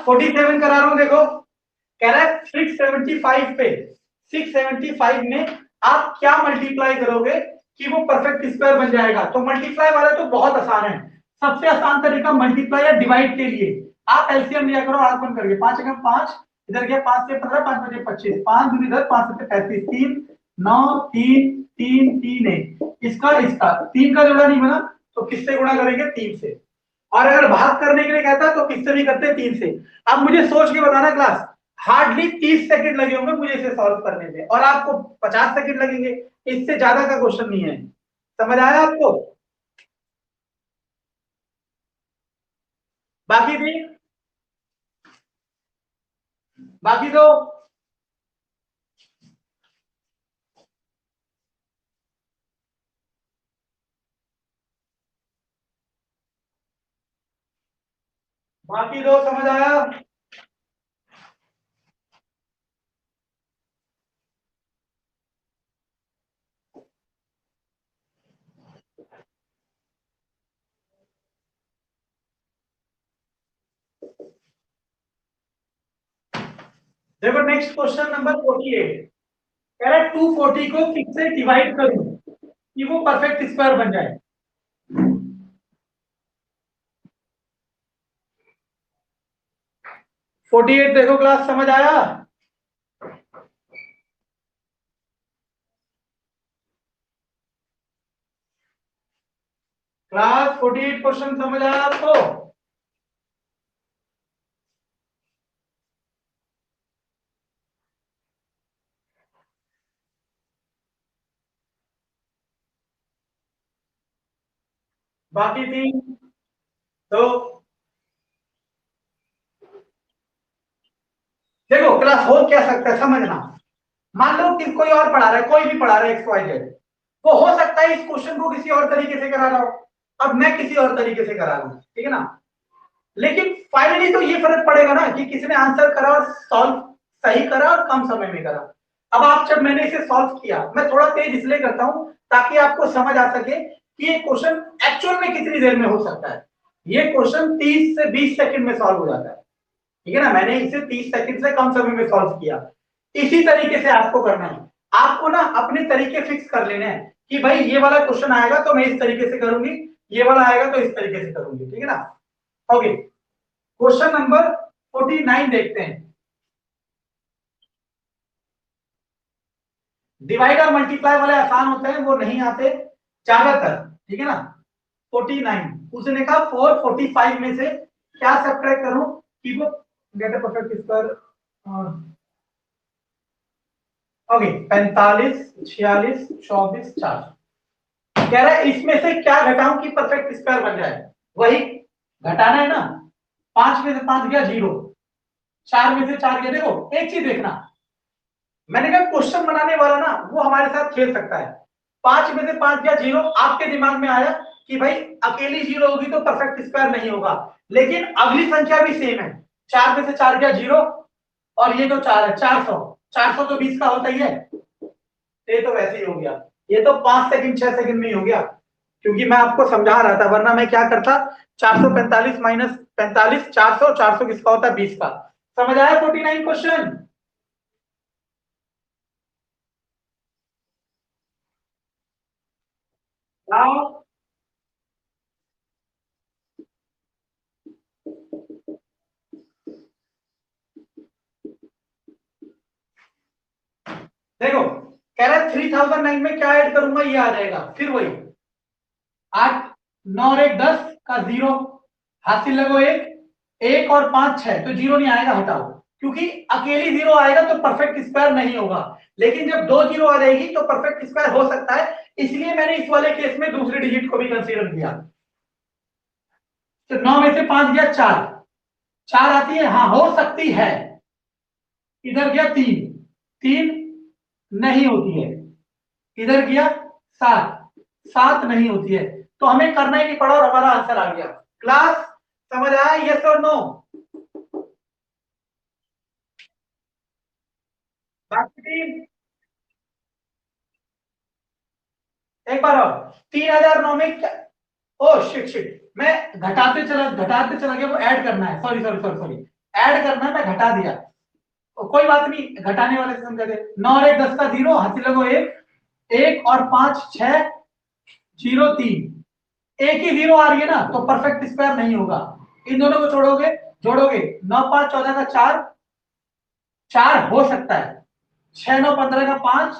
47 करा रहा हूं, देखो कह रहा है 675 पे 675 में आप क्या मल्टीप्लाई करोगे कि वो परफेक्ट स्क्वायर बन जाएगा। तो मल्टीप्लाई वाला तो बहुत आसान है, सबसे आसान तरीका मल्टीप्लाई या डिवाइड के लिए आप एलसीएम लिया करो, आंख बंद करके 5 एकम 5, इधर गया 5 से 15, 5 बजे 25, 5 दूनी इधर 5 से 35, 3 9 3 3 3 1, इसका 3 का जोड़ा नहीं बना तो किससे गुणा करेंगे 3 से, और अगर भाग करने के लिए कहता तो किससे भी करते 3 से। अब मुझे सोच के बताना क्लास, हार्डली 30 सेकंड लगे होंगे मुझे इसे सॉल्व करने में और आपको 50 सेकंड लगेंगे, इससे ज्यादा का क्वेश्चन नहीं है। समझ आया आपको? बाकी भी बाकी तो बाकी दो समझ आया? देखो नेक्स्ट क्वेश्चन नंबर 48 कह रहा है 240 को 6 से डिवाइड करूं कि वो परफेक्ट स्क्वायर बन जाए। 48 देखो क्लास, समझ आया? क्लास 48 क्वेश्चन समझ आया आपको? बाकी तीन तो देखो क्लास हो क्या सकता है समझना, मान लो कि कोई और पढ़ा रहा है, कोई भी पढ़ा रहा है एक्स वाई जेड, वो हो सकता है इस क्वेश्चन को किसी और तरीके से करा रहा हो, अब मैं किसी और तरीके से करा रहा हूं, ठीक है ना, लेकिन फाइनली तो ये फर्क पड़ेगा ना कि किसने आंसर करा और सॉल्व सही करा और कम समय में करा। अब आप जब मैंने इसे सॉल्व किया, मैं थोड़ा तेज इसलिए करता हूं ताकि आपको समझ आ सके कि ये क्वेश्चन एक्चुअल में कितनी देर में हो सकता है। ये क्वेश्चन 30 से 20 सेकंड में सॉल्व हो जाता है, ठीक है ना, मैंने इसे 30 सेकंड से कम समय में सॉल्व किया। इसी तरीके से आपको करना है, आपको ना अपने तरीके फिक्स कर लेने हैं कि भाई ये वाला क्वेश्चन आएगा तो मैं इस तरीके से करूंगी, ये वाला आएगा तो इस तरीके से करूंगी, ठीक है ना। ओके, क्वेश्चन नंबर 49 देखते हैं। डिवाइड और मल्टीप्लाई वाले आसान होते हैं, वो नहीं आते ज्यादातर, ठीक है ना। 49 उसने कहा 445 में से क्या सब्ट्रैक्ट करूं कि वो get a perfect square. Okay, 45 46 24 4, कह रहा है इसमें से क्या घटाऊं कि परफेक्ट स्क्वायर बन जाए। वही घटाना है ना, 5 में से 5 गया 0, 4 में से 4 गया। देखो एक चीज देखना, मैंने कहा क्वेश्चन बनाने वाला ना वो हमारे साथ खेल सकता है। 5 में से 5 गया 0, आपके दिमाग में आया कि भाई अकेली 0 होगी तो परफेक्ट स्क्वायर नहीं होगा, लेकिन अगली संख्या भी सेम है, 4 में से 4 गया 0, और ये जो 4 है 400, 400 तो 20 का होता ही है, ये तो वैसे ही हो गया, ये तो 5 सेकंड 6 सेकंड में ही हो गया, क्योंकि मैं आपको समझा रहा था, वरना मैं क्या करता 445 माइनस 45, 400, 400 किसका होता है 20 का। समझ आया 49 क्वेश्चन? आओ देखो, कह रहा है 3009 में क्या ऐड करूंगा ये आ जाएगा, फिर वही 8 9 और 1 10 का 0, हासिल लगो 1 1 और 5 6, तो 0 नहीं आएगा, हटाओ, क्योंकि अकेली 0 आएगा तो परफेक्ट स्क्वायर नहीं होगा, लेकिन जब 2 0 आ जाएगी तो परफेक्ट स्क्वायर हो सकता है, इसलिए मैंने इस वाले केस में दूसरी डिजिट को भी कंसीडर किया। तो 9 में से 5 गया 4, 4 आती है, हाँ हो सकती है, इधर गया 3, 3 नहीं होती है, इधर गया 7, 7 नहीं होती है, तो हमें करना ही नहीं पड़ा और हमारा आंसर आ गया। क्लास समझ आया, यस और नो? बाकी एक बार और, 3009 में क्या, ओ शिट शिट, मैं घटाते चला गया, वो ऐड करना है, sorry sorry sorry sorry, add करना है, मैं घटा दिया तो कोई बात नहीं, घटाने वाले से समझा दे। 9 और 1 10 का 0, हाथी लगो 1, 1 और 5 6 0 3, एक ही 0 आ रही है ना, तो परफेक्ट स्क्वायर नहीं होगा। इन दोनों को छोड़ोगे, जोड़ोगे, 9 5 14 का 4, 4 हो सकता है, 6 9 15 का 5,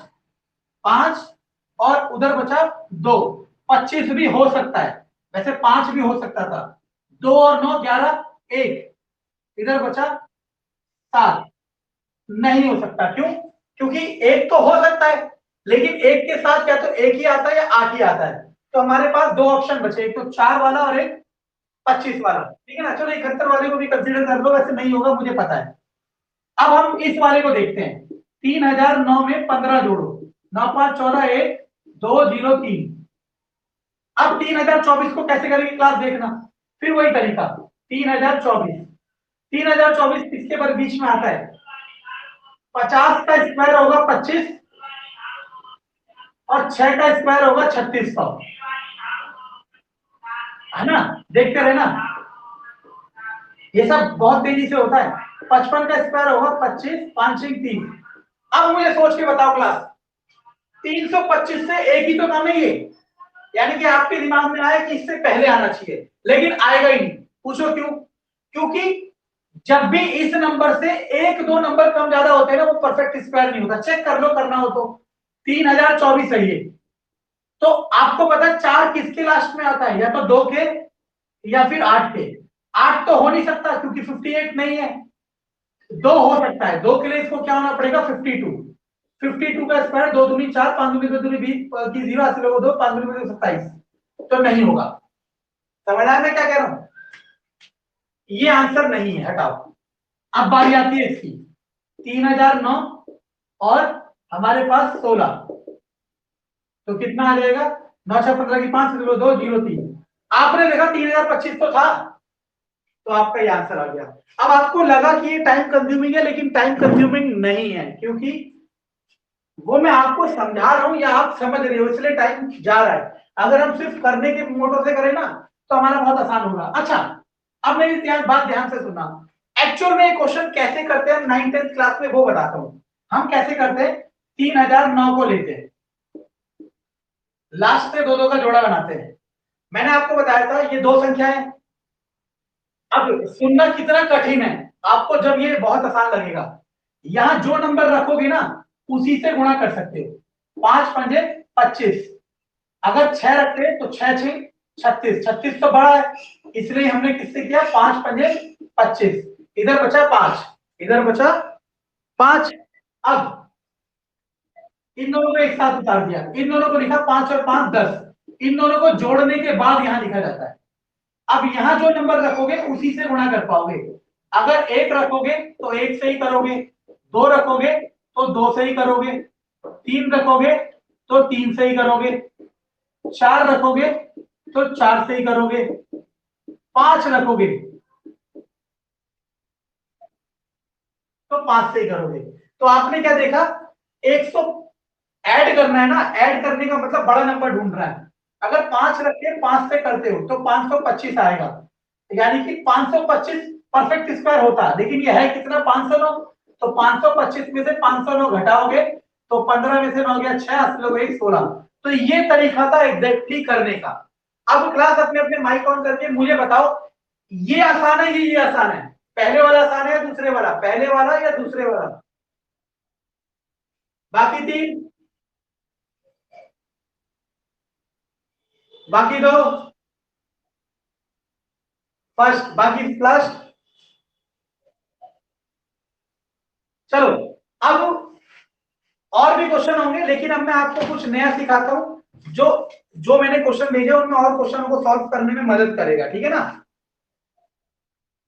5 और उधर बचा 2, 25 भी हो सकता है, वैसे 5 भी हो सकता था, 2 और 9 11, 1 इधर बचा 7, नहीं हो सकता। क्यों? क्योंकि एक तो हो सकता है, लेकिन एक के साथ क्या तो एक ही आता है या 8 ही आता है। तो हमारे पास दो ऑप्शन बचे, एक तो 4 वाला और एक 25 वाला, ठीक है ना। चलो 71 वाले को भी कंसीडर कर लो, वैसे नहीं होगा मुझे पता है। अब हम इस वाले को देखते हैं, 3009 में 15 जोड़ो, 9 5 14 1 2 0 3। अब 3024 को कैसे करेंगे क्लास देखना, फिर वही तरीका, 3024, 3024 किसके पर बीच में आता है, 50 का स्क्वायर होगा 25 और 6 का स्क्वायर होगा 3600, है ना। देखते रहे ना, ये सब बहुत तेजी से होता है। 55 का स्क्वायर होगा 25, 5 3। अब मुझे सोच के बताओ क्लास, 325 से एक ही तो कम है ये, यानी कि आपके दिमाग में आया कि इससे पहले आना चाहिए, लेकिन आएगा ही नहीं। पूछो क्यों? क्योंकि जब भी इस नंबर से एक दो नंबर कम ज्यादा होते हैं ना, वो परफेक्ट स्क्वायर नहीं होता। चेक कर लो, करना हो तो। 3024 है ये, तो आपको पता है 4 किसके लास्ट में आता है, या तो 2 के या फिर 8 के। 8 तो हो नहीं सकता क्योंकि 58 नहीं है, 2 हो सकता है, 2 के लिए इसको क्या होना पड़ेगा, 52। 52 का स्क्वायर 2 दूनी 4, 5 दूनी 2 दूनी 20 की 0 हासिल होगा 2, 5 दूनी 27, तो नहीं होगा। समझ आया मैं क्या कह रहा हूं? ये आंसर नहीं है, हटाओ। अब बारी आती है इसकी, 3009 और हमारे पास 16, तो कितना आ जाएगा, 9 6 15 की 5 0 2 0 3। आपने देखा 3025 तो था, तो आपका ये आंसर आ गया। अब आपको लगा कि ये टाइम कंज्यूमिंग है, लेकिन टाइम कंज्यूमिंग नहीं है, क्योंकि वो मैं आपको समझा रहा हूं या आप समझ रहे हो, इसलिए टाइम जा रहा है। अगर हम सिर्फ करने के मोटो से करें ना, तो हमारा बहुत आसान होगा। अच्छा, अब मेरी बात ध्यान से सुनना, एक्चुअल में क्वेश्चन कैसे करते हैं 9th 10th क्लास में वो बताता हूं। हम कैसे करते हैं, 3009 को लेते हैं, लास्ट से दो दो का जोड़ा बनाते हैं। मैंने आपको बताया था ये दो संख्या है। अब सुनना कितना कठिन है आपको, जब ये बहुत आसान लगेगा। यहां जो नंबर रखोगे ना, उसी से गुणा कर सकते हो। 5 पंजे 25, अगर 6 रखते हैं तो 6 6 36, 36 तो बड़ा है, इसलिए हमने किससे किया, 5 पंजे 25, इधर बचा 5, इधर बचा 5। अब इन दोनों को एक साथ उतार दिया, इन दोनों को लिखा 5 और 5 10, इन दोनों को जोड़ने के बाद यहां लिखा जाता है। अब यहां जो नंबर रखोगे उसी से गुणा कर पाओगे। अगर 1 रखोगे तो 1 से ही करोगे, 2 रखोगे तो 2 से ही करोगे, 3 रखोगे तो 3 से ही करोगे, 4 रखोगे तो 4 से ही करोगे, 5 रखोगे तो 5 से ही करोगे। तो आपने क्या देखा, 100 ऐड करना है ना, ऐड करने का मतलब बड़ा नंबर ढूंढ रहा है। अगर 5 रख के 5 से करते हो तो 525 आएगा, यानी कि 525 परफेक्ट स्क्वायर होता, लेकिन ये है कितना, 509। तो 525 में से 509 घटाओगे तो 15 में से 9 गया 6, 80 लोग 1 16। तो ये तरीका था एग्जैक्टली करने का। अब क्लास अपने अपने माइक ऑन करके मुझे बताओ, ये आसान है ये आसान है, पहले वाला आसान है या दूसरे वाला, पहले वाला या दूसरे वाला, बाकी तीन, बाकी दो फर्स्ट, बाकी लास्ट। चलो, अब और भी क्वेश्चन होंगे, लेकिन अब मैं आपको कुछ नया सिखाता हूं, जो जो मैंने क्वेश्चन भेजे उनमें और क्वेश्चनों को सॉल्व करने में मदद करेगा, ठीक है ना।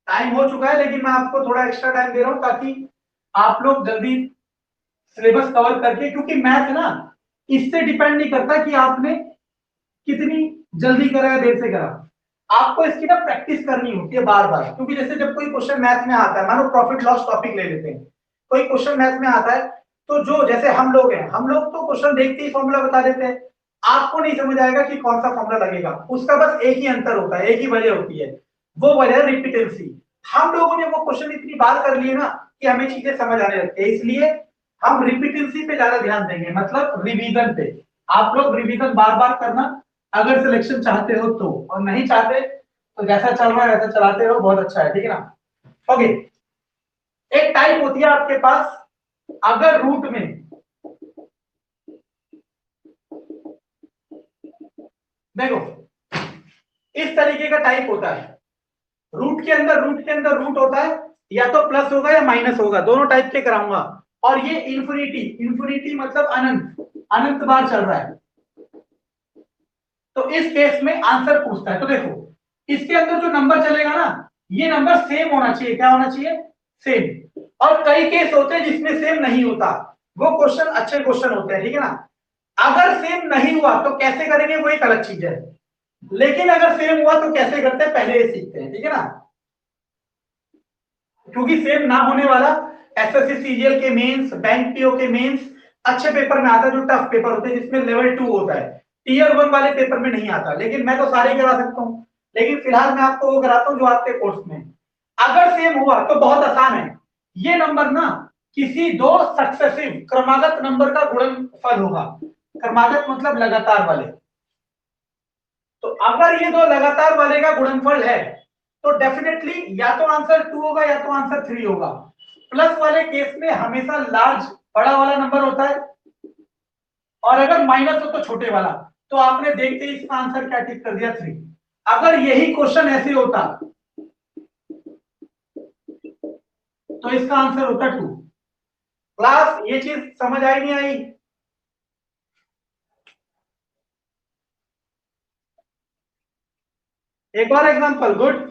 टाइम हो चुका है, लेकिन मैं आपको थोड़ा एक्स्ट्रा टाइम दे रहा हूं ताकि आप लोग जल्दी सिलेबस कवर करके, क्योंकि मैथ ना इससे डिपेंड नहीं करता कि आपने कितनी जल्दी करा या देर से करा, आपको इसकी ना प्रैक्टिस करनी होती है बार बार। क्योंकि जैसे जब कोई क्वेश्चन मैथ में आता है, मानो प्रॉफिट लॉस टॉपिक ले लेते हैं, कोई क्वेश्चन मैथ में आता है, तो जो जैसे हम लोग हैं, हम लोग तो क्वेश्चन देखते ही फॉर्मूला बता देते हैं, आपको नहीं समझ आएगा कि कौन सा फॉर्मूला लगेगा। उसका बस एक ही अंतर होता है, एक ही वजह होती है, वो वजह रिपीटेंसी। हम लोगों ने वो क्वेश्चन इतनी बार कर लिए ना कि हमें चीजें समझ आने लगती है, इसलिए हम रिपीटेंसी पे ज्यादा ध्यान देंगे, मतलब रिवीजन पे। आप लोग रिवीजन बार बार करना अगर सिलेक्शन चाहते हो तो, और नहीं चाहते तो जैसा चल रहा है वैसा चलाते रहो, बहुत अच्छा है, ठीक है ना। ओके, एक टाइप होती है आपके पास, अगर रूट में देखो इस तरीके का टाइप होता है, रूट होता है, या तो प्लस होगा या माइनस होगा, दोनों टाइप के कराऊंगा। और ये इन्फिनिटी, इन्फिनिटी मतलब अनंत, अनंत बार चल रहा है, तो इस केस में आंसर पूछता है। तो देखो इसके अंदर जो नंबर चलेगा ना, ये नंबर सेम होना चाहिए, क्या होना चाहिए, सेम। और कई केस होते हैं जिसमें सेम नहीं होता, वो क्वेश्चन अच्छे क्वेश्चन होते हैं, ठीक है ना। अगर सेम नहीं हुआ तो कैसे करेंगे वो एक अलग चीज है, लेकिन अगर सेम हुआ तो कैसे करते हैं पहले ये सीखते हैं, ठीक है ना। क्योंकि सेम ना होने वाला एसएससी सीजीएल के मेंस, बैंक पीओ के मेंस अच्छे पेपर में आता है, जो टफ पेपर होते हैं जिसमें लेवल 2 होता है, टीयर 1 वाले पेपर में नहीं आता। लेकिन मैं तो सारे करा सकता हूं, लेकिन फिलहाल मैं आपको वो कराता हूं जो आपके कोर्स में। अगर सेम हुआ तो बहुत आसान है, ये नंबर ना किसी दो सक्सेसिव क्रमागत नंबर का गुणनफल होगा। क्रमागत मतलब लगातार वाले, तो अगर ये दो लगातार वाले का गुणनफल है तो डेफिनेटली या तो आंसर 2 होगा या तो आंसर 3 होगा। प्लस वाले केस में हमेशा लार्ज, बड़ा वाला नंबर होता है, और अगर माइनस हो तो छोटे वाला। तो आपने देखते ही इसका आंसर क्या टिक कर दिया, 3। अगर यही क्वेश्चन ऐसे होता तो इसका आंसर होता 2। क्लास ये चीज समझ आई नहीं आई? एक और एग्जांपल, गुड।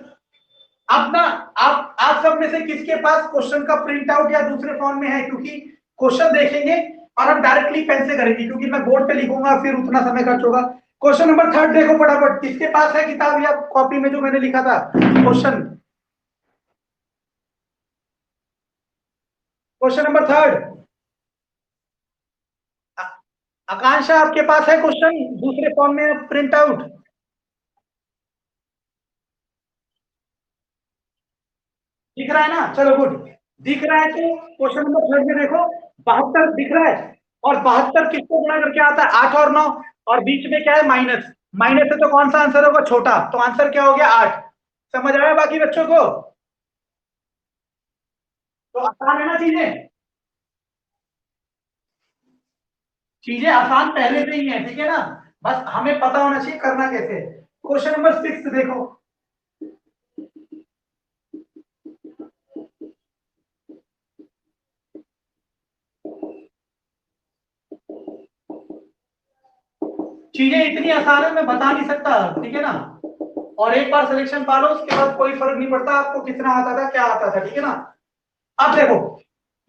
अब ना आप सब में से किसके पास क्वेश्चन का प्रिंट आउट या दूसरे फॉर्म में है? क्योंकि क्वेश्चन देखेंगे और हम डायरेक्टली पेन से करेंगे, क्योंकि मैं बोर्ड पे लिखूंगा फिर उतना समय खर्च होगा। क्वेश्चन नंबर 3 देखो फटाफट, किसके पास है किताब या कॉपी में जो मैंने लिखा था क्वेश्चन? क्वेश्चन नंबर 3, आकांक्षा आपके पास है क्वेश्चन दूसरे फॉर्म में प्रिंट आउट? दिख रहा है ना, चलो गुड। दिख रहा है तो क्वेश्चन नंबर 3 में देखो, 72 दिख रहा है, और 72 किसको गुणा करके आता है, 8 और 9, और बीच में क्या है, माइनस। माइनस है तो कौन सा आंसर होगा, छोटा, तो आंसर क्या हो गया, 8। समझ आया बाकी बच्चों को? तो आसान है ना चीजें, चीजें आसान पहले से ही है, ठीक है ना। बस हमें पता होना चाहिए करना कैसे। क्वेश्चन नंबर 6 देखो, चीजें इतनी आसान है मैं बता नहीं सकता, ठीक है ना। और एक बार सिलेक्शन पा लो उसके बाद कोई फर्क नहीं पड़ता आपको कितना आता था क्या आता था, ठीक है ना। अब देखो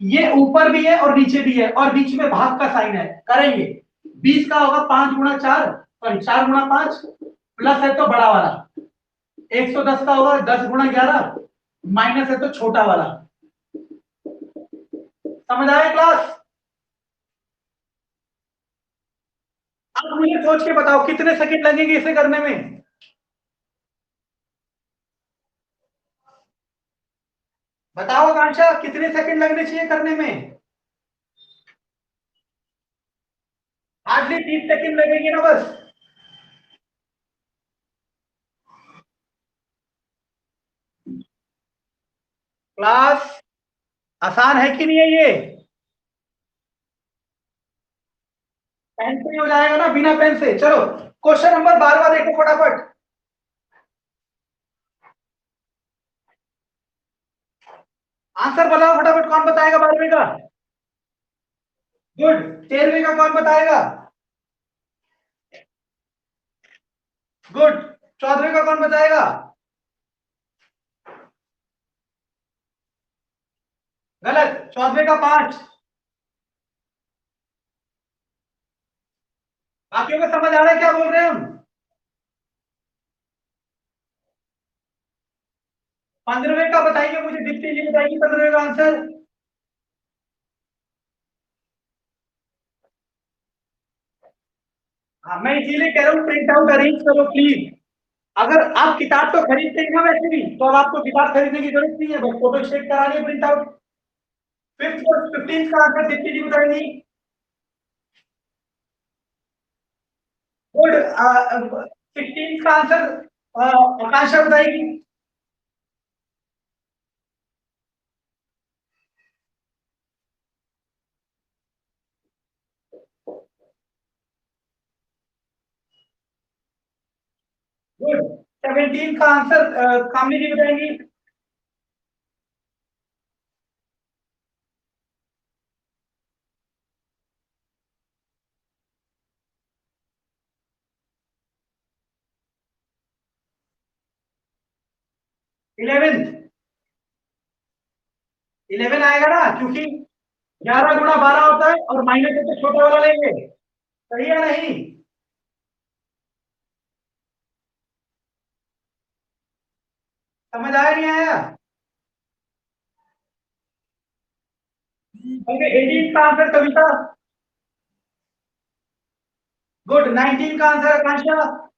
ये ऊपर भी है और नीचे भी है और बीच में भाग का साइन है, करेंगे। 20 का होगा 5 गुणा 4, सॉरी 4 गुणा 5, प्लस है तो बड़ा वाला। 110 का होगा 10 गुणा 11, माइनस है तो छोटा वाला। समझ आए क्लास? अब मुझे सोच के बताओ कितने सेकंड लगेंगे इसे करने में? बताओ आकांक्षा, कितने सेकंड लगने चाहिए करने में? हार्डली 30 सेकंड लगेंगे ना बस। क्लास आसान है कि नहीं है ये? पेन से ही हो जाएगा ना, बिना पेन से? चलो क्वेश्चन नंबर 12 देखो फटाफट। आंसर बताओ फटाफट, कौन बताएगा 12वें का? गुड। 13वें का कौन बताएगा? गुड। 14वें का कौन बताएगा? गलत, 14वें का 5। बाकियों को समझ आ रहा है क्या बोल रहे हैं हम? 15वें का बताइए मुझे, दीप्ति जी बताइए 15वें का आंसर। हाँ मैं इसीलिए कह रहा हूँ प्रिंट आउट अरेंज करो प्लीज। अगर आप किताब तो खरीदते हैं ना वैसे भी, तो अब आपको किताब खरीदने की जरूरत नहीं है, बस फोटो स्टेट करानी है, प्रिंट आउट। फिफ्थ और 15th का आंसर कितनी की बताएंगी? गुड। 16th का आंसर आकांक्षा बताएगी। गुड। 17th का आंसर कामनी जी बताएंगी। 11th। 11 आएगा ना, क्योंकि 11 × 12 होता है और माइनस से तो छोटा वाला लेंगे। सही है नहीं? समझ आया नहीं आया? ओके। 18 का आंसर कविता। गुड। 19 का आंसर आकांक्षा।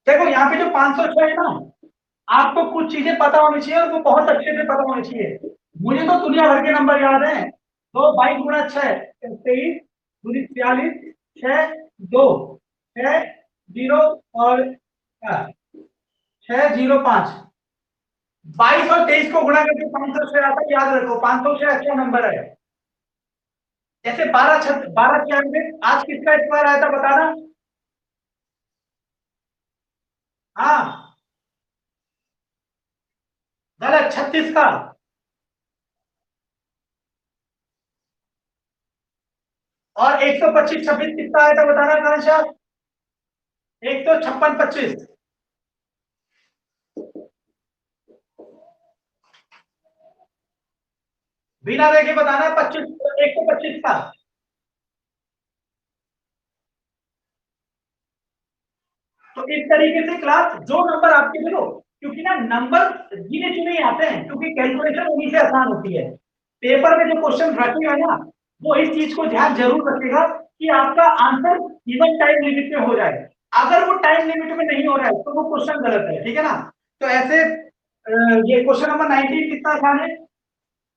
देखो यहाँ पे जो 506 है ना, आपको कुछ चीजें पता होनी चाहिए और वो बहुत अच्छे से पता होनी चाहिए। मुझे तो दुनिया भर के नंबर याद हैं। तो 22 × 6 23, दूनी 46, 6 2 6 0 और 605। 22 और 23 को गुणा करके 506 आता है, याद रखो 506 अच्छा नंबर है। जैसे 12 आज किसका स्क्वायर आया था बताना। हाँ, गलत। 36 का। और 125 26 किसका आया था बताना आकांक्षा। 156 25। बिना देखे बताना है 25 125 का। तो इस तरीके से क्लास जो नंबर आपके देखो, क्योंकि ना नंबर गिने चुने ही आते हैं, क्योंकि कैलकुलेशन उन्हीं से आसान होती है। पेपर में जो क्वेश्चन रखेगा ना, वो इस चीज को ध्यान जरूर रखेगा कि आपका आंसर इवन टाइम लिमिट में हो जाए। अगर वो टाइम लिमिट में नहीं हो रहा है तो वो क्वेश्चन गलत है, ठीक है ना? तो ऐसे ये क्वेश्चन नंबर 19 कितना आसान है।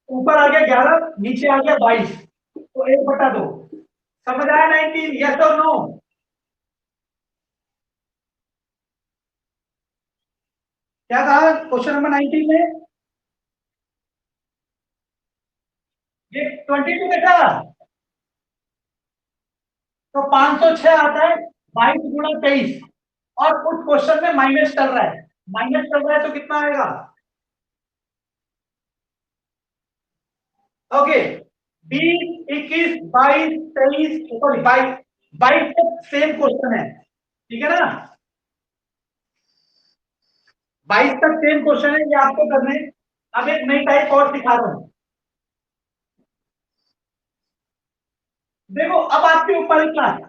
ऊपर आ गया 11, नीचे आ गया 22, तो 1/2। समझ आया 19? यस और नो? क्या कहा क्वेश्चन नंबर 19 में? ये 22 बेटा। तो 506 आता है 22 × 23। और उस क्वेश्चन में माइनस चल रहा है, माइनस चल रहा है तो कितना आएगा? ओके। 20 21 22 23, सॉरी 22 तक सेम क्वेश्चन है, ठीक है ना? 22 तक सेम क्वेश्चन है, ये आपको करने। अब एक नई टाइप और सिखा रहा हूं। देखो अब आपके ऊपर ही क्लास।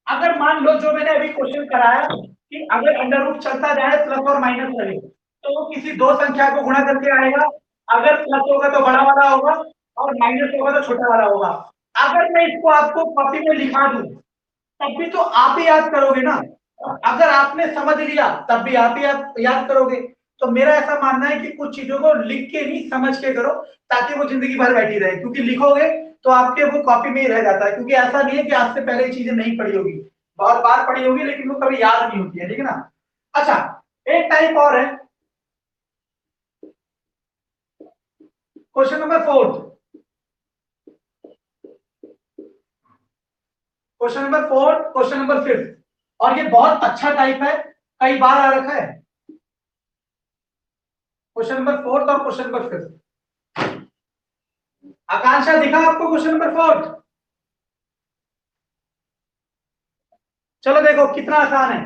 अगर मान लो जो मैंने अभी क्वेश्चन कराया कि अगर अंडर रूट चलता जाए प्लस और माइनस लगे, तो वो किसी दो संख्या को गुणा करके आएगा। अगर प्लस होगा तो बड़ा वाला होगा, और माइनस होगा तो छोटा वाला होगा। अगर मैं इसको आपको कॉपी में लिखा दूं, तब भी तो आप ही याद करोगे ना। और अगर आपने समझ लिया तब भी आप ही याद करोगे। तो मेरा ऐसा मानना है कि कुछ चीजों को लिख के नहीं समझ के करो, ताकि वो जिंदगी भर बैठी रहे। क्योंकि लिखोगे तो आपके वो कॉपी में ही रह जाता है, क्योंकि ऐसा नहीं है कि आज से पहले ये चीजें नहीं पढ़ी होगी, बहुत बार पढ़ी होगी, लेकिन वो कभी याद नहीं होती है, ठीक है ना? अच्छा, एक टाइप और है। Question number 4। Question number 4, question number 5। और ये बहुत अच्छा टाइप है, कई बार आ रखा है। क्वेश्चन नंबर 4 और क्वेश्चन नंबर 5। आकांक्षा दिखा आपको क्वेश्चन नंबर 4? चलो देखो कितना आसान है।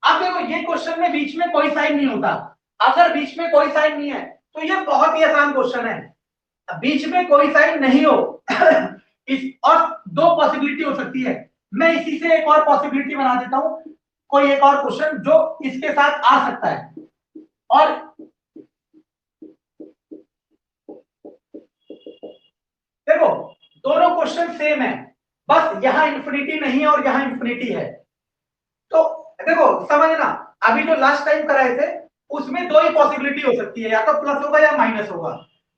अब देखो ये क्वेश्चन में बीच में कोई साइन नहीं होता। अगर बीच में कोई साइन नहीं है तो ये बहुत ही आसान क्वेश्चन है। बीच में कोई साइन नहीं हो इस और दो पॉसिबिलिटी हो सकती है। मैं इसी से एक और पॉसिबिलिटी बना देता हूं, कोई एक और क्वेश्चन जो इसके साथ आ सकता है। और देखो दोनों क्वेश्चन सेम है, बस यहां इंफिनिटी नहीं है और यहां इंफिनिटी है। तो देखो समझना, अभी जो लास्ट टाइम कराए थे उसमें दो ही पॉसिबिलिटी हो सकती है, या तो प्लस होगा या माइनस होगा।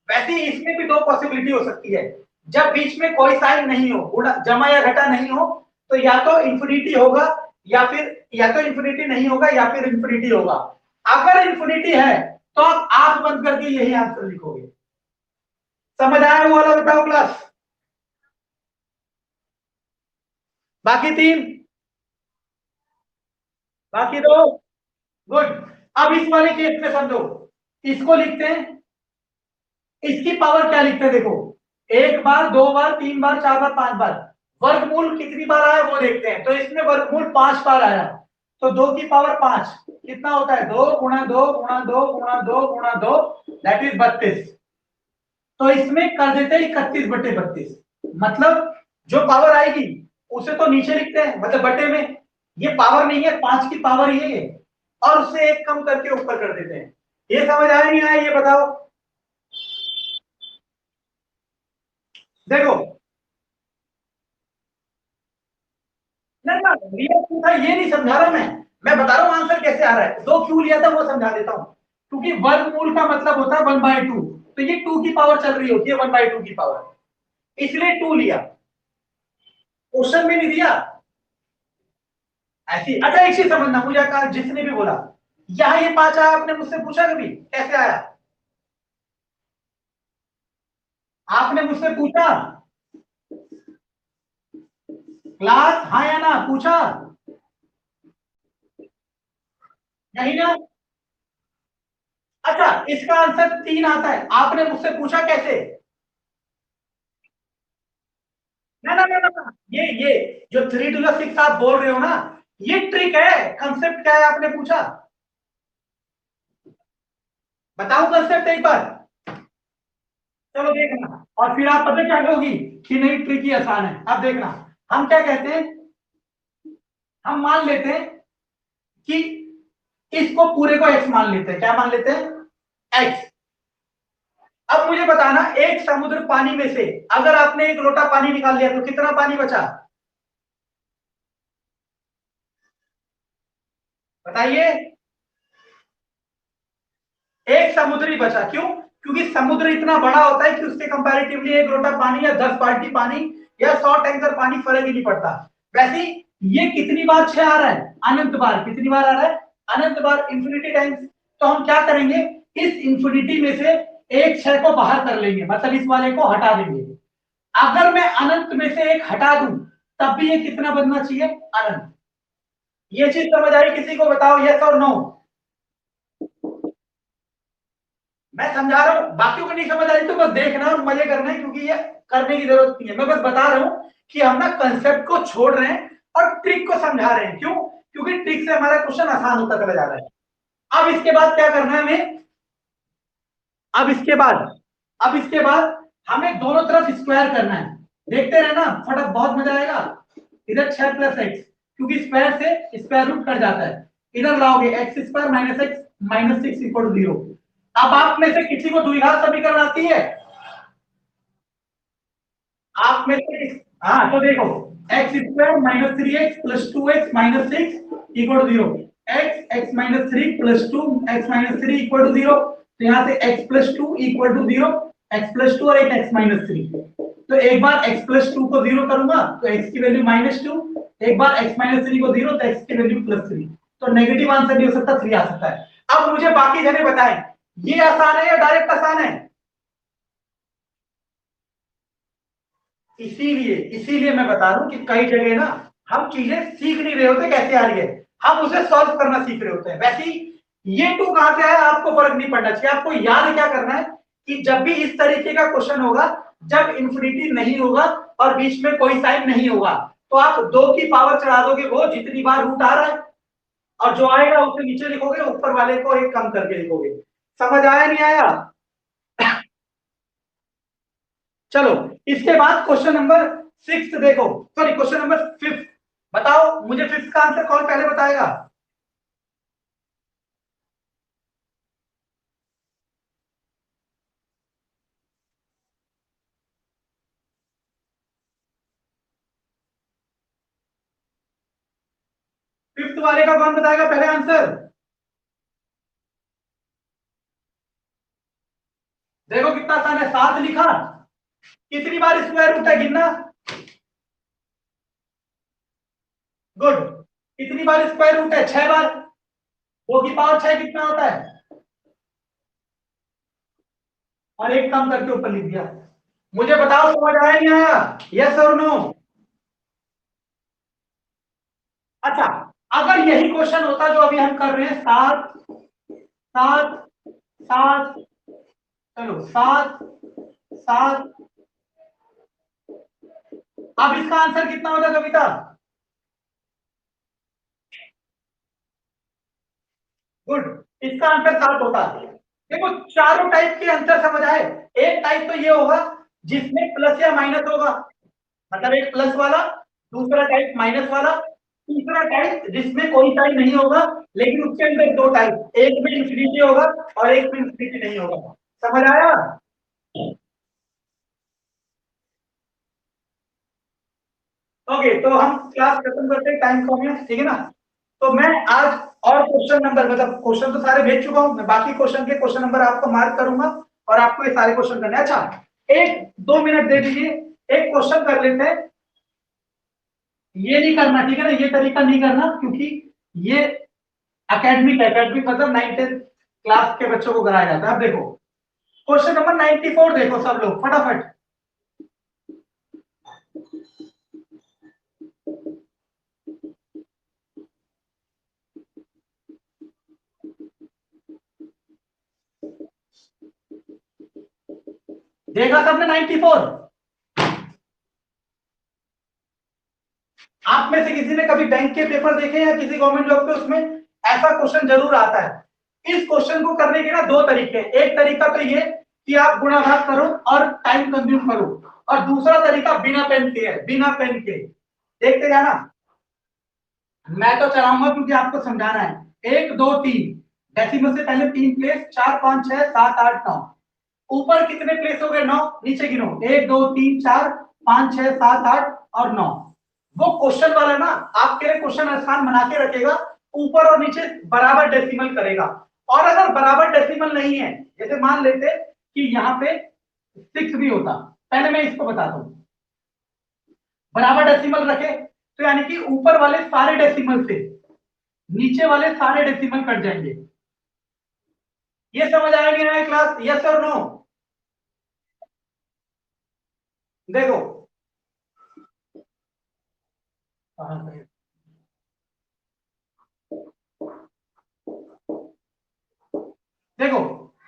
वैसे ही इसमें भी दो पॉसिबिलिटी हो सकती है, जब बीच में कोई साइन नहीं हो, गुणा जमा या घटा नहीं हो, तो या तो इंफिनिटी होगा या फिर, या तो इंफिनिटी नहीं होगा या फिर इंफिनिटी होगा। अगर इंफिनिटी है तो आप आंख बंद करके यही आंसर लिखोगे। समझ आया वो वाला? बताओ क्लास। बाकी तीन, बाकी दो, गुड। अब इस वाले केस में समझो, इसको लिखते हैं, इसकी पावर क्या लिखते हैं देखो, एक बार, दो बार, तीन बार, चार बार, पांच बार। वर्गमूल कितनी बार आया वो देखते हैं, तो इसमें वर्गमूल 5 बार आया, तो 2 की पावर 5 कितना होता है, 2 गुणा 2 गुणा 2 गुणा 2 दैट इज 32। तो इसमें कर देते हैं 31/32, मतलब जो पावर आएगी उसे तो नीचे लिखते हैं, मतलब बटे में, ये पावर नहीं है, 5 की पावर ये है, और उससे एक कम करके ऊपर कर देते हैं। ये समझ आया नहीं आया ये बताओ? देखो, ना ना रियल था ये नहीं समझा रहा मैं बता रहा हूं आंसर कैसे आ रहा है। दो क्यों लिया था वो समझा देता हूं, क्योंकि वर्गमूल का मतलब होता है 1/2, तो ये 2 की पावर चल रही होती है, 1/2 की पावर, इसलिए 2 लिया। क्वेश्चन में नहीं दिया ऐसी। अच्छा एक चीज समझना, मुझे कहा जिसने भी बोला यहाँ ये 5 आया, आपने मुझसे पूछा कभी कैसे आया? आपने मुझसे पूछा क्लास, हाँ या ना पूछा? नहीं ना? अच्छा इसका आंसर 3 आता है, आपने मुझसे पूछा कैसे? ना ना ना ना ना। ये जो 3 to the 6 आप बोल रहे हो ना, ये ट्रिक है। कंसेप्ट क्या है आपने पूछा, बताओ कंसेप्ट एक बार। चलो देखना, और फिर आप पता क्या कहोगी कि नहीं ट्रिक ही आसान है। अब देखना, हम क्या कहते हैं, हम मान लेते हैं कि इसको पूरे को एक्स मान लेते हैं। क्या मान लेते हैं? एक्स। अब मुझे बताना, एक समुद्र पानी में से अगर आपने एक लोटा पानी निकाल लिया तो कितना पानी बचा? बताइए। एक समुद्र ही बचा, क्यों? क्योंकि समुद्र इतना बड़ा होता है कि उसके कंपैरेटिवली एक लोटा पानी या 10 बाल्टी पानी या 100 टैंकर पानी फर्क ही नहीं पड़ता। वैसे ही ये कितनी बार 6 आ रहा है? अनंत बार। कितनी बार आ रहा है? अनंत बार, इंफिनिटी टाइम्स। तो हम क्या करेंगे, इस इंफिनिटी में से एक 6 को बाहर कर लेंगे, मतलब इस वाले को हटा देंगे। अगर मैं अनंत में से एक हटा दूं तब भी ये कितना बनना चाहिए? अनंत। ये चीज समझ आई किसी को? बताओ यस और नो। मैं समझा रहा हूं, बाकियों को नहीं समझ आई तो बस देखना और मजे करना है, क्योंकि ये करने की जरूरत नहीं है। मैं बस बता रहा हूं कि हम ना कंसेप्ट को छोड़ रहे हैं और ट्रिक को समझा रहे हैं। क्यों? क्योंकि ट्रिक से हमारा क्वेश्चन आसान होता चला जा रहा है। अब इसके बाद क्या करना है हमें, अब इसके बाद, अब इसके बाद हमें दोनों तरफ स्क्वायर करना है। देखते रहना, फटक बहुत मजा आएगा। इधर 6 + x, क्योंकि स्क्वायर से स्क्वायर रूट कट जाता है, इधर लाओगे x² - x - 6 = 0। अब आप में से किसी को द्विघात समीकरण आती है? आप में से हाँ तो देखो, x² - 3x + 2x - 6 = 0, x - 3 + 2 x - 3 = 0। तो यहां से x + 2 = 0, x + 2 और एक x - 3। तो एक बार x + 2 को 0 करूंगा तो x की वैल्यू -2, एक बार x - 3 को 0 तो x की वैल्यू +3। तो नेगेटिव आंसर नहीं हो सकता, 3 आ सकता है। अब मुझे बाकी जने बताएं, ये आसान है या डायरेक्ट आसान है? इसीलिए मैं बता रहा हूं कि कई जगह ना हम चीजें सीख नहीं रहे होते कैसे आ रही है, हम उसे सॉल्व करना सीख रहे होते हैं। वैसे ही ये टू कहां से आया आपको फर्क नहीं पड़ना चाहिए। आपको याद क्या करना है कि जब भी इस तरीके का क्वेश्चन होगा, जब इंफिनिटी नहीं होगा और बीच में कोई साइन नहीं होगा, तो आप 2 की पावर चढ़ा दोगे, वो जितनी बार रूट आ रहा है, और जो आएगा उसे नीचे लिखोगे, ऊपर वाले को एक कम करके लिखोगे। समझ आया नहीं आया? चलो इसके बाद क्वेश्चन नंबर 6 देखो, सॉरी क्वेश्चन नंबर 5। बताओ मुझे 5 का आंसर कौन पहले बताएगा? वाले का कौन बताएगा पहले आंसर? देखो कितना आसान है, 7 लिखा, कितनी बार स्क्वायर रूट है गिनना। गुड। कितनी बार स्क्वायर रूट है? 6 बार। 2 की पावर 6 कितना होता है? और एक काम करके ऊपर लिख दिया। मुझे बताओ समझ आया नहीं आया? यस और नो? अच्छा, अगर यही क्वेश्चन होता जो अभी हम कर रहे हैं, 7 7 7, चलो 7 7, अब इसका आंसर कितना होता कविता? गुड। इसका आंसर 7 होता। देखो चारों टाइप के आंसर समझ आए। एक टाइप तो ये होगा जिसमें प्लस या माइनस होगा, मतलब एक प्लस वाला, दूसरा टाइप माइनस वाला, तीसरा टाइप जिसमें कोई साइन नहीं होगा, लेकिन उसके अंदर 2 टाइप, एक में इंफिनिटी होगा और एक में इंफिनिटी नहीं होगा। समझ आया? ओके, तो हम क्लास खत्म करते हैं, टाइम कम है, ठीक है ना? तो मैं आज और क्वेश्चन नंबर, मतलब क्वेश्चन तो सारे भेज चुका हूं मैं, बाकी क्वेश्चन के क्वेश्चन नंबर आपको मार्क करूंगा और आपको ये सारे क्वेश्चन करने हैं। अच्छा, 1-2 मिनट दे दीजिए, एक क्वेश्चन कर लेते हैं। ये नहीं करना, ठीक है ना, ये तरीका नहीं करना, क्योंकि ये एकेडमिक एकेडमिक मतलब 9th क्लास के बच्चों को कराया जाता है। अब देखो क्वेश्चन नंबर 94, देखो सब लोग फटाफट। देखा सबने 94? आप में से किसी ने कभी बैंक के पेपर देखे या किसी गवर्नमेंट जॉब के, उसमें ऐसा क्वेश्चन जरूर आता है। इस क्वेश्चन को करने के ना 2 तरीके, एक तरीका तो ये कि आप गुणा भाग करो और टाइम कंज्यूम करो, और दूसरा तरीका बिना पेन के है, बिना पेन के। देखते जाना, मैं तो चलाऊंगा क्योंकि आपको समझाना है। 1 2 3, डेसिमल से पहले 3 प्लेस, 4 5 6 7 8 9। ऊपर कितने प्लेस हो गए? 9। नीचे गिनो, 1 2 3 4 5 6 7 8 और 9। वो क्वेश्चन वाला ना आपके लिए क्वेश्चन आसान बना के रखेगा, ऊपर और नीचे बराबर डेसिमल करेगा। और अगर बराबर डेसिमल नहीं है, जैसे मान लेते कि यहाँ पे 6 भी होता, पहले मैं इसको बताता हूँ। बराबर डेसिमल रखे तो यानी कि ऊपर वाले सारे डेसिमल से नीचे वाले सारे डेसिमल कट जाएंगे। ये समझ आया नहीं आया क्लास? यस और नो? देखो, देखो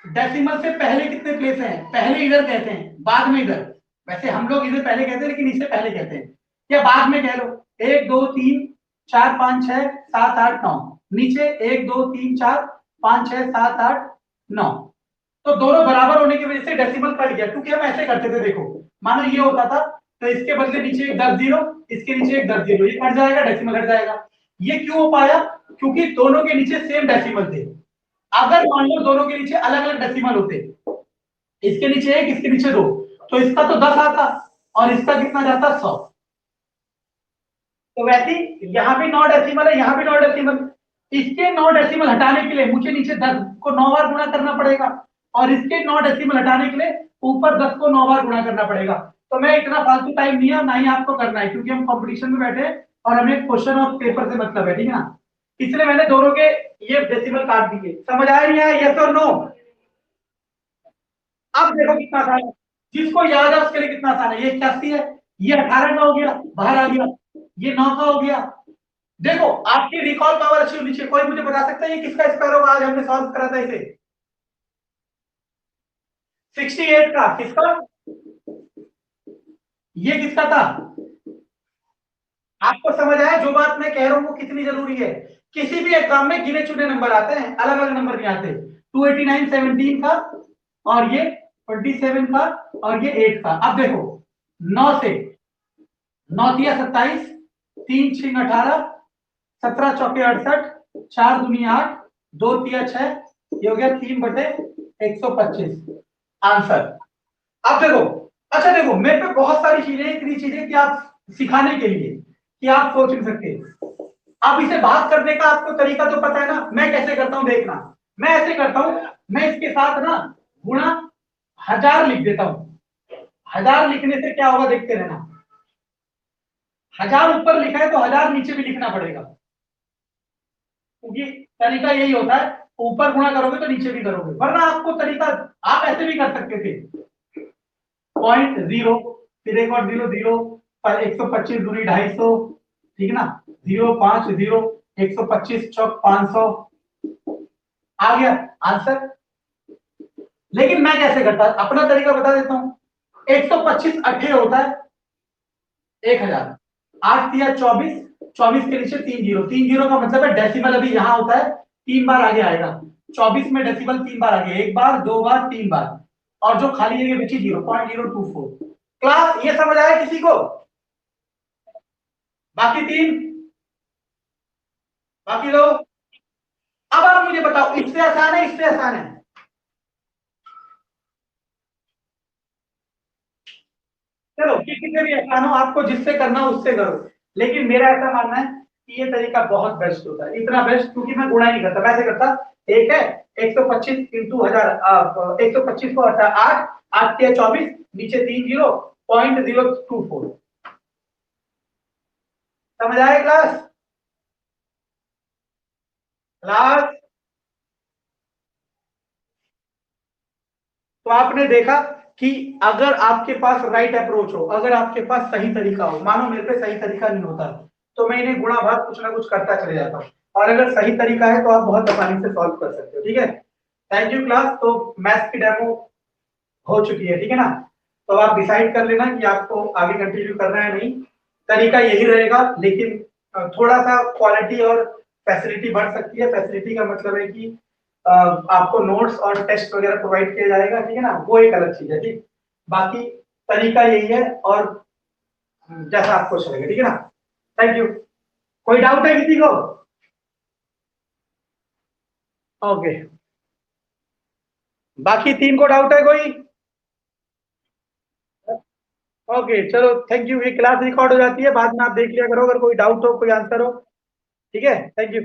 डेसिमल से पहले कितने प्लेस हैं? पहले इधर कहते हैं, बाद में इधर। वैसे हम लोग इधर पहले कहते हैं, लेकिन इसे पहले कहते हैं, या बाद में कह लो। 1 2 3 4 5 6 7 8 9, नीचे 1 2 3 4 5 6 7 8 9। तो दोनों बराबर होने की वजह से डेसिमल कट गया, क्योंकि हम ऐसे करते थे। देखो मानो ये होता था, तो इसके बदले नीचे एक 10 जीरो, इसके नीचे एक 10 जीरो, ये कट जाएगा, डेसिमल हट जाएगा। ये क्यों हो पाया? क्योंकि दोनों के नीचे सेम डेसिमल थे। अगर मान लो दोनों के नीचे अलग अलग डेसिमल होते, इसके नीचे 1 इसके नीचे 2, तो इसका तो 10 आता और इसका कितना जाता? 100। तो वैसे ही यहाँ भी 9 डेसिमल है, यहाँ भी 9 डेसिमल। इसके 9 डेसिमल हटाने के लिए मुझे नीचे 10 को 9 बार गुणा करना पड़ेगा, और इसके 9 डेसिमल हटाने के लिए ऊपर 10 को 9 बार गुणा करना पड़ेगा। तो मैं इतना फालतू टाइम नहीं है, ना ही आपको करना है, क्योंकि हम कंपटीशन में बैठे हैं और हमें क्वेश्चन और पेपर से मतलब है, ठीक है ना? इसलिए मैंने दोनों के ये डेसिमल काट दिए। समझ आया नहीं आया? यस और नो? अब देखो कितना आसान है, जिसको याद है उसके लिए कितना आसान है। ये 81 है, ये 18 का हो गया, बाहर आ गया, ये 9 का हो गया। देखो आपकी रिकॉल पावर अच्छी होनी चाहिए। कोई मुझे बता सकता है ये किसका स्क्वायर होगा? आज हमने सॉल्व करा था इसे। 68 का किसका? ये किसका था? आपको समझ आया जो बात मैं कह रहा हूं वो कितनी जरूरी है? किसी भी एग्जाम में गिने चुने नंबर आते हैं, अलग अलग नंबर नहीं आते। 289 17 का, और ये 27 का, और ये 8 का। अब देखो 9 से, 9 तिया 27, 3 6 18, 17 चौके 68, 4 दूनी 8, 2 तिया 6, ये हो गया 3/125 आंसर। अब देखो, अच्छा देखो मेरे पे बहुत सारी चीजें, इतनी चीजें कि आप सिखाने के लिए कि आप सोच नहीं सकते। अब इसे भाग करने का आपको तरीका तो पता है ना, मैं कैसे करता हूं देखना। मैं ऐसे करता हूं, मैं इसके साथ ना गुणा 1000 लिख देता हूं। 1000 लिखने से क्या होगा देखते रहना। 1000 ऊपर लिखा है तो 1000 नीचे भी लिखना पड़ेगा, क्योंकि तरीका यही होता है, ऊपर गुणा करोगे तो नीचे भी करोगे, वरना आपको तरीका आप ऐसे भी कर सकते थे। 0.0, फिर एक और 0 0 पर 125 दूनी 250, ठीक है ना। 0 5 0, 125 चौक 500, आ गया आंसर। लेकिन मैं कैसे करता, अपना तरीका बता देता हूं। 125 अठे होता है 1000, 8 तिया 24, 24 के नीचे 3 जीरो, 3 जीरो का मतलब है डेसिमल अभी यहां होता है 3 बार आगे आएगा। 24 में डेसिमल 3 बार आगे, एक बार, दो बार, 3 बार, और जो खाली जगह बची 0.024। क्लास ये समझ आया किसी को? बाकी तीन, बाकी दो। अब आप मुझे बताओ, इससे आसान है इससे आसान है? चलो किसी से भी आसान हो, आपको जिससे करना हो उससे करो, लेकिन मेरा ऐसा मानना है कि ये तरीका बहुत बेस्ट होता है। इतना बेस्ट क्योंकि मैं गुणा ही नहीं करता, मैं ऐसे करता, एक है 125 इंटू 1000, 125 को 8, 8 के 24, नीचे 3 जीरो, 0.024। समझ आए क्लास? क्लास, तो आपने देखा कि अगर आपके पास राइट अप्रोच हो, अगर आपके पास सही तरीका हो, मानो मेरे पे सही तरीका नहीं होता तो मैं इन्हें गुणा भाग कुछ ना कुछ करता चले जाता हूँ, और अगर सही तरीका है तो आप बहुत आसानी से सॉल्व कर सकते हो। ठीक है, थैंक यू क्लास। तो मैथ्स की डेमो हो चुकी है, ठीक है ना। तो आप डिसाइड कर लेना कि आपको आगे कंटिन्यू करना है नहीं, तरीका यही रहेगा, लेकिन थोड़ा सा क्वालिटी और फैसिलिटी बढ़ सकती है। फैसिलिटी का मतलब है कि आपको नोट्स और टेस्ट वगैरह प्रोवाइड किया जाएगा, ठीक है ना, वो एक अलग चीज है। ठीक, बाकी तरीका यही है, और जैसा आपको चलेगा, ठीक है ना। Thank you. कोई डाउट है किसी को? ओके, बाकी तीन को डाउट है कोई? ओके चलो, थैंक यू। ये क्लास रिकॉर्ड हो जाती है, बाद में आप देख लिया करो, अगर कोई डाउट हो, कोई आंसर हो। ठीक है, थैंक यू।